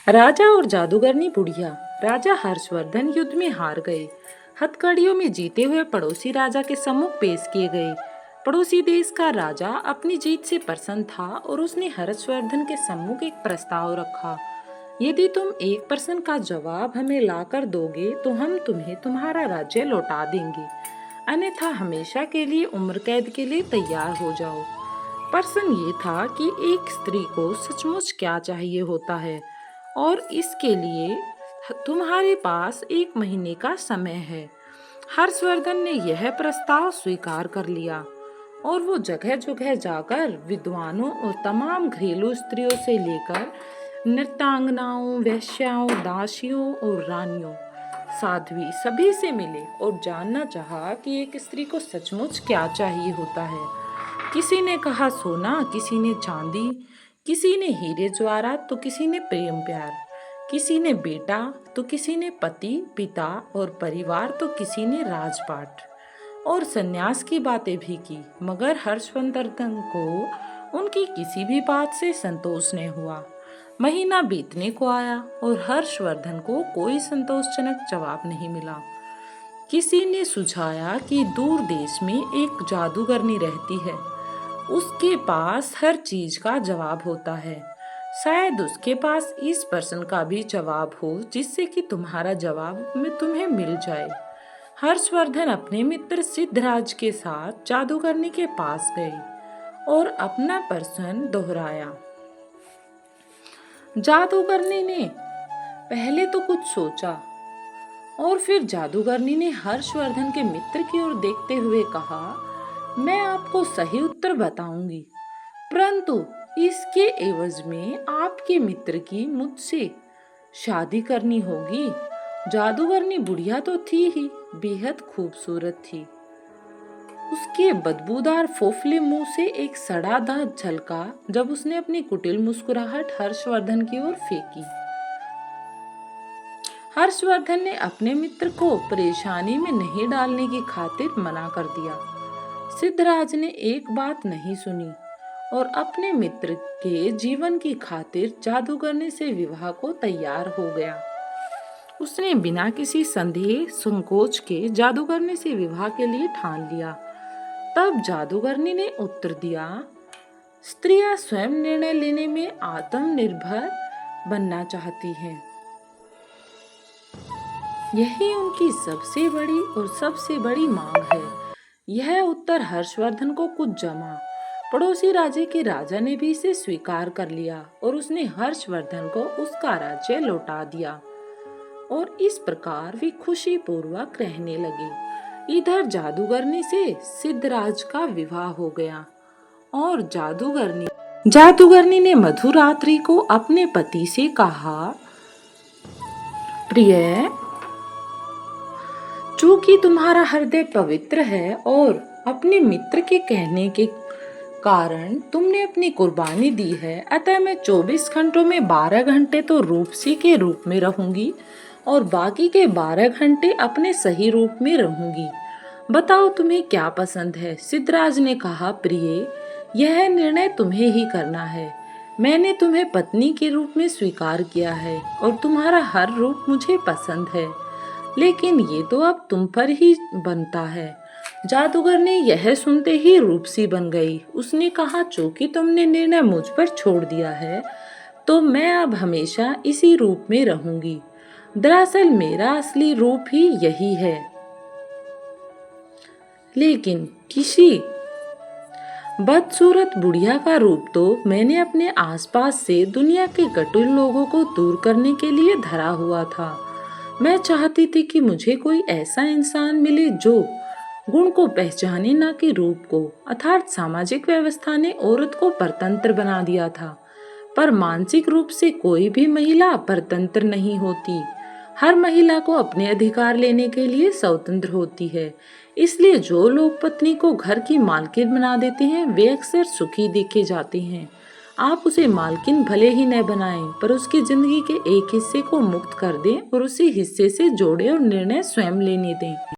राजा और जादूगरनी बुढ़िया। राजा हर्षवर्धन युद्ध में हार गए। हथकड़ियों में जीते हुए पड़ोसी राजा के सम्मुख पेश किए गए। पड़ोसी देश का राजा अपनी जीत से प्रसन्न था और उसने हर्षवर्धन के सम्मुख एक प्रस्ताव रखा। यदि तुम एक प्रश्न का जवाब हमें लाकर दोगे तो हम तुम्हें तुम्हारा राज्य लौटा देंगे, अन्यथा हमेशा के लिए उम्र कैद के लिए तैयार हो जाओ। प्रश्न ये था कि एक स्त्री को सचमुच क्या चाहिए होता है और इसके लिए तुम्हारे पास 1 महीने का समय है। हर्षवर्धन ने यह प्रस्ताव स्वीकार कर लिया और वो जगह जगह जाकर विद्वानों और तमाम घरेलू स्त्रियों से लेकर नृत्यांगनाओं, वेश्याओं, दासियों और रानियों, साध्वी सभी से मिले और जानना चाहा कि एक स्त्री को सचमुच क्या चाहिए होता है। किसी ने कहा सोना, किसी ने चांदी, किसी ने हीरे जवाहरात तो किसी ने प्रेम प्यार, किसी ने बेटा तो किसी ने पति पिता और परिवार तो किसी ने राजपाट और सन्यास की बातें भी की। मगर हर्षवर्धन को उनकी किसी भी बात से संतोष नहीं हुआ। महीना बीतने को आया और हर्षवर्धन को कोई संतोषजनक जवाब नहीं मिला। किसी ने सुझाया कि दूर देश में एक जादूगरनी रहती है, उसके पास हर चीज का जवाब होता है। शायद उसके पास इस प्रश्न का भी जवाब हो जिससे कि तुम्हारा जवाब में तुम्हें मिल जाए। हर्षवर्धन अपने मित्र सिद्धराज के साथ जादूगरनी के पास गए और अपना प्रश्न दोहराया। जादूगरनी ने पहले तो कुछ सोचा और फिर जादूगरनी ने हर्षवर्धन के मित्र की ओर देखते हुए कहा, मैं आपको सही उत्तर बताऊंगी, परंतु इसके एवज में आपके मित्र की मुझसे शादी करनी होगी। जादूगरनी बुढ़िया तो थी ही, बेहद खूबसूरत थी। उसके बदबूदार फोफले मुंह से एक सड़ा दांत झलका जब उसने अपनी कुटिल मुस्कुराहट हर्षवर्धन की ओर फेंकी। हर्षवर्धन ने अपने मित्र को परेशानी में नहीं डालने की खातिर मना कर दिया। सिद्धराज ने एक बात नहीं सुनी और अपने मित्र के जीवन की खातिर जादूगरनी से विवाह को तैयार हो गया। उसने बिना किसी संदेह संकोच के जादूगरनी से विवाह के लिए ठान लिया। तब जादूगरनी ने उत्तर दिया, स्त्रियां स्वयं निर्णय लेने में आत्मनिर्भर बनना चाहती हैं। यही उनकी सबसे बड़ी और सबसे बड़ी मांग है। यह उत्तर हर्षवर्धन को कुछ जमा। पड़ोसी राज्य के राजा ने भी इसे स्वीकार कर लिया और उसने हर्षवर्धन को उसका राज्य लौटा दिया और इस प्रकार वे खुशी पूर्वक रहने लगे। इधर जादूगरनी से सिद्धराज का विवाह हो गया और जादूगरनी ने मधुरात्रि को अपने पति से कहा, प्रिय, चूंकि तुम्हारा हृदय पवित्र है और अपने मित्र के कहने के कारण तुमने अपनी कुर्बानी दी है, अतः मैं 24 घंटों में 12 घंटे तो रूपसी के रूप में रहूंगी और बाकी के 12 घंटे अपने सही रूप में रहूंगी। बताओ तुम्हें क्या पसंद है। सिद्धराज ने कहा, प्रिय, यह निर्णय तुम्हें ही करना है। मैंने तुम्हें पत्नी के रूप में स्वीकार किया है और तुम्हारा हर रूप मुझे पसंद है, लेकिन ये तो अब तुम पर ही बनता है। जादूगर ने यह सुनते ही रूपसी बन गई। उसने कहा, चूंकि तुमने निर्णय मुझ पर छोड़ दिया है तो मैं अब हमेशा इसी रूप में रहूंगी। दरअसल मेरा असली रूप ही यही है, लेकिन किसी बदसूरत बुढ़िया का रूप तो मैंने अपने आसपास से दुनिया के कटुल लोगों को दूर करने के लिए धरा हुआ था। मैं चाहती थी कि मुझे कोई ऐसा इंसान मिले जो गुण को पहचाने, ना कि रूप को। अर्थात सामाजिक व्यवस्था ने औरत को परतंत्र बना दिया था, पर मानसिक रूप से कोई भी महिला परतंत्र नहीं होती। हर महिला को अपने अधिकार लेने के लिए स्वतंत्र होती है। इसलिए जो लोग पत्नी को घर की मालकिन बना देते हैं वे अक्सर सुखी देखे जाते हैं। आप उसे मालकिन भले ही न बनाएं, पर उसकी जिंदगी के एक हिस्से को मुक्त कर दें और उसी हिस्से से जोड़े और निर्णय स्वयं लेने दें।